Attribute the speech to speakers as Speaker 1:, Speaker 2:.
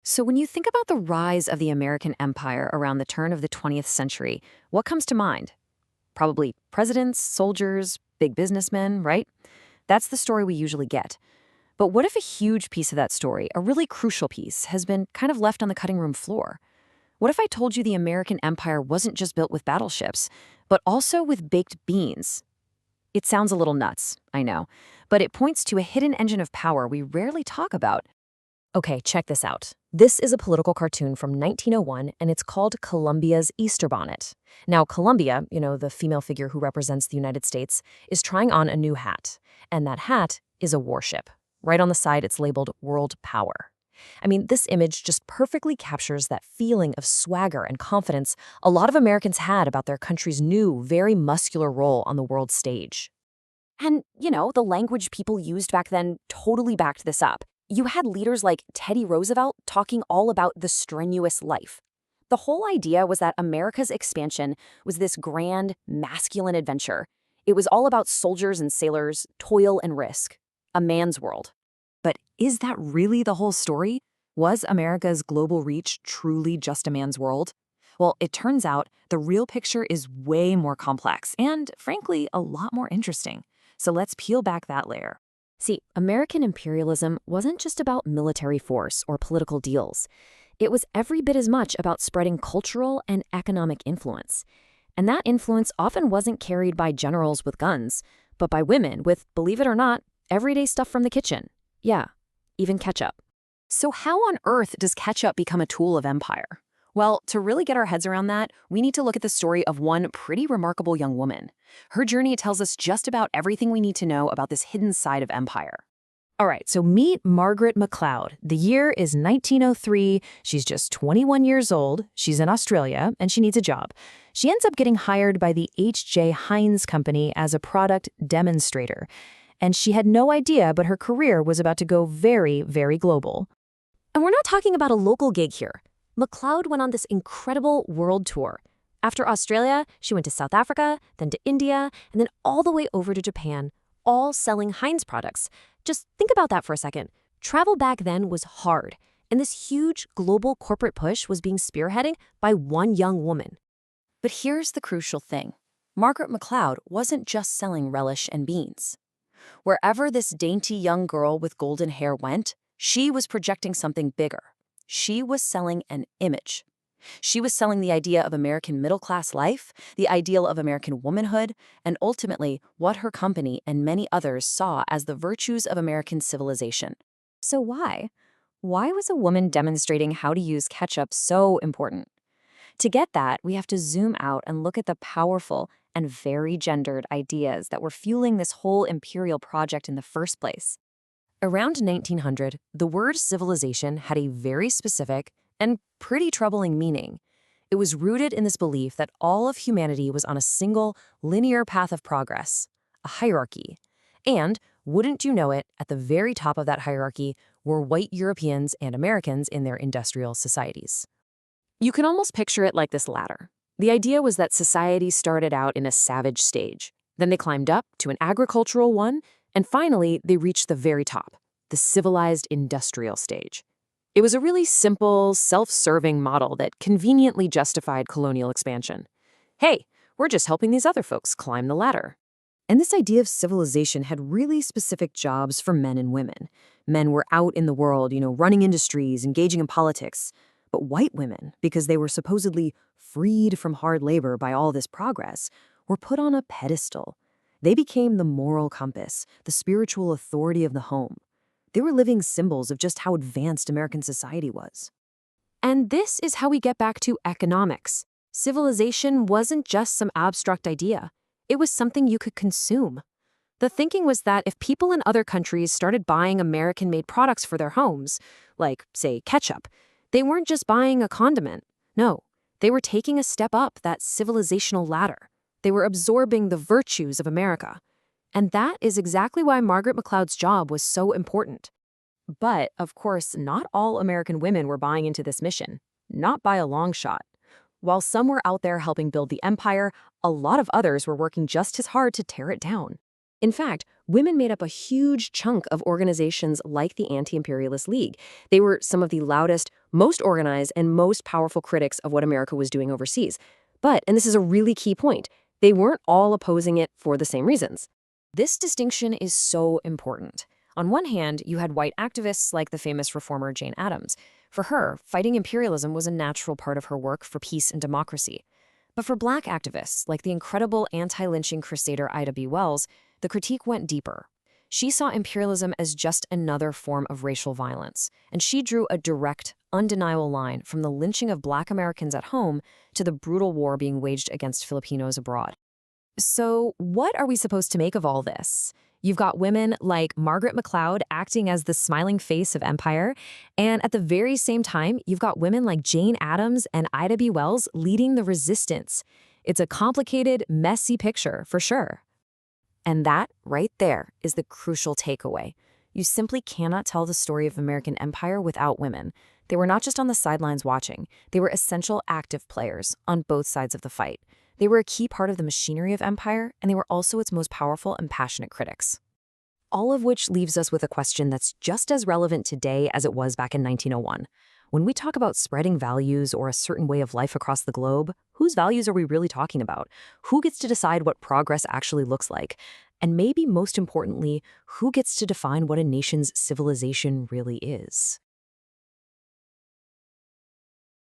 Speaker 1: So, when you think about the rise of the American empire around the turn of the 20th century, what comes to mind? Probably presidents, soldiers, big businessmen, right? That's the story we usually get. But what if a huge piece of that story, a really crucial piece, has been kind of left on the cutting room floor? What if I told you the American empire wasn't just built with battleships, but also with baked beans? It sounds a little nuts, I know, but it points to a hidden engine of power we rarely talk about. Okay, check this out. This is a political cartoon from 1901, and it's called Columbia's Easter Bonnet. Now, Columbia, the female figure who represents the United States, is trying on a new hat. And that hat is a warship. Right on the side, it's labeled World Power. I mean, this image just perfectly captures that feeling of swagger and confidence a lot of Americans had about their country's new, very muscular role on the world stage. And, the language people used back then totally backed this up. You had leaders like Teddy Roosevelt talking all about the strenuous life. The whole idea was that America's expansion was this grand, masculine adventure. It was all about soldiers and sailors, toil and risk. A man's world. But is that really the whole story? Was America's global reach truly just a man's world? Well, it turns out the real picture is way more complex and, frankly, a lot more interesting. So let's peel back that layer. See, American imperialism wasn't just about military force or political deals. It was every bit as much about spreading cultural and economic influence. And that influence often wasn't carried by generals with guns, but by women with, believe it or not, everyday stuff from the kitchen. Yeah, even ketchup. So how on earth does ketchup become a tool of empire? Well, to really get our heads around that, we need to look at the story of one pretty remarkable young woman. Her journey tells us just about everything we need to know about this hidden side of empire. All right, so meet Margaret MacLeod. The year is 1903. She's just 21 years old. She's in Australia, and she needs a job. She ends up getting hired by the H.J. Heinz Company as a product demonstrator. And she had no idea, but her career was about to go very, very global. And we're not talking about a local gig here. MacLeod went on this incredible world tour. After Australia, she went to South Africa, then to India, and then all the way over to Japan, all selling Heinz products. Just think about that for a second. Travel back then was hard, and this huge global corporate push was being spearheaded by one young woman. But here's the crucial thing. Margaret MacLeod wasn't just selling relish and beans. Wherever this dainty young girl with golden hair went, she was projecting something bigger. She was selling an image. She was selling the idea of American middle-class life, the ideal of American womanhood, and ultimately what her company and many others saw as the virtues of American civilization. So why? Why was a woman demonstrating how to use ketchup so important? To get that, we have to zoom out and look at the powerful and very gendered ideas that were fueling this whole imperial project in the first place. Around 1900, the word civilization had a very specific and pretty troubling meaning. It was rooted in this belief that all of humanity was on a single, linear path of progress, a hierarchy. And, wouldn't you know it, at the very top of that hierarchy were white Europeans and Americans in their industrial societies. You can almost picture it like this ladder. The idea was that society started out in a savage stage. Then they climbed up to an agricultural one, and finally they reached the very top, the civilized industrial stage. It was a really simple, self-serving model that conveniently justified colonial expansion. Hey, we're just helping these other folks climb the ladder. And this idea of civilization had really specific jobs for men and women. Men were out in the world, running industries, engaging in politics. But white women, because they were supposedly freed from hard labor by all this progress, were put on a pedestal. They became the moral compass, the spiritual authority of the home. They were living symbols of just how advanced American society was. And this is how we get back to economics. Civilization wasn't just some abstract idea. It was something you could consume. The thinking was that if people in other countries started buying American-made products for their homes, like, say, ketchup, they weren't just buying a condiment. No, they were taking a step up that civilizational ladder. They were absorbing the virtues of America. And that is exactly why Margaret MacLeod's job was so important. But, of course, not all American women were buying into this mission. Not by a long shot. While some were out there helping build the empire, a lot of others were working just as hard to tear it down.
Speaker 2: In fact, women made up a huge chunk of organizations like the Anti-Imperialist League. They were some of the loudest, most organized, and most powerful critics of what America was doing overseas. But, and this is a really key point, they weren't all opposing it for the same reasons.
Speaker 1: This distinction is so important. On one hand, you had white activists like the famous reformer Jane Addams. For her, fighting imperialism was a natural part of her work for peace and democracy. But for black activists, like the incredible anti-lynching crusader Ida B. Wells, the critique went deeper. She saw imperialism as just another form of racial violence, and she drew a direct, undeniable line from the lynching of black Americans at home to the brutal war being waged against Filipinos abroad. So, what are we supposed to make of all this? You've got women like Margaret MacLeod acting as the smiling face of empire, and at the very same time, you've got women like Jane Addams and Ida B. Wells leading the resistance. It's a complicated, messy picture, for sure. And that, right there, is the crucial takeaway. You simply cannot tell the story of American empire without women. They were not just on the sidelines watching, they were essential active players on both sides of the fight. They were a key part of the machinery of empire, and they were also its most powerful and passionate critics. All of which leaves us with a question that's just as relevant today as it was back in 1901. When we talk about spreading values or a certain way of life across the globe, whose values are we really talking about? Who gets to decide what progress actually looks like? And maybe most importantly, who gets to define what a nation's civilization really is?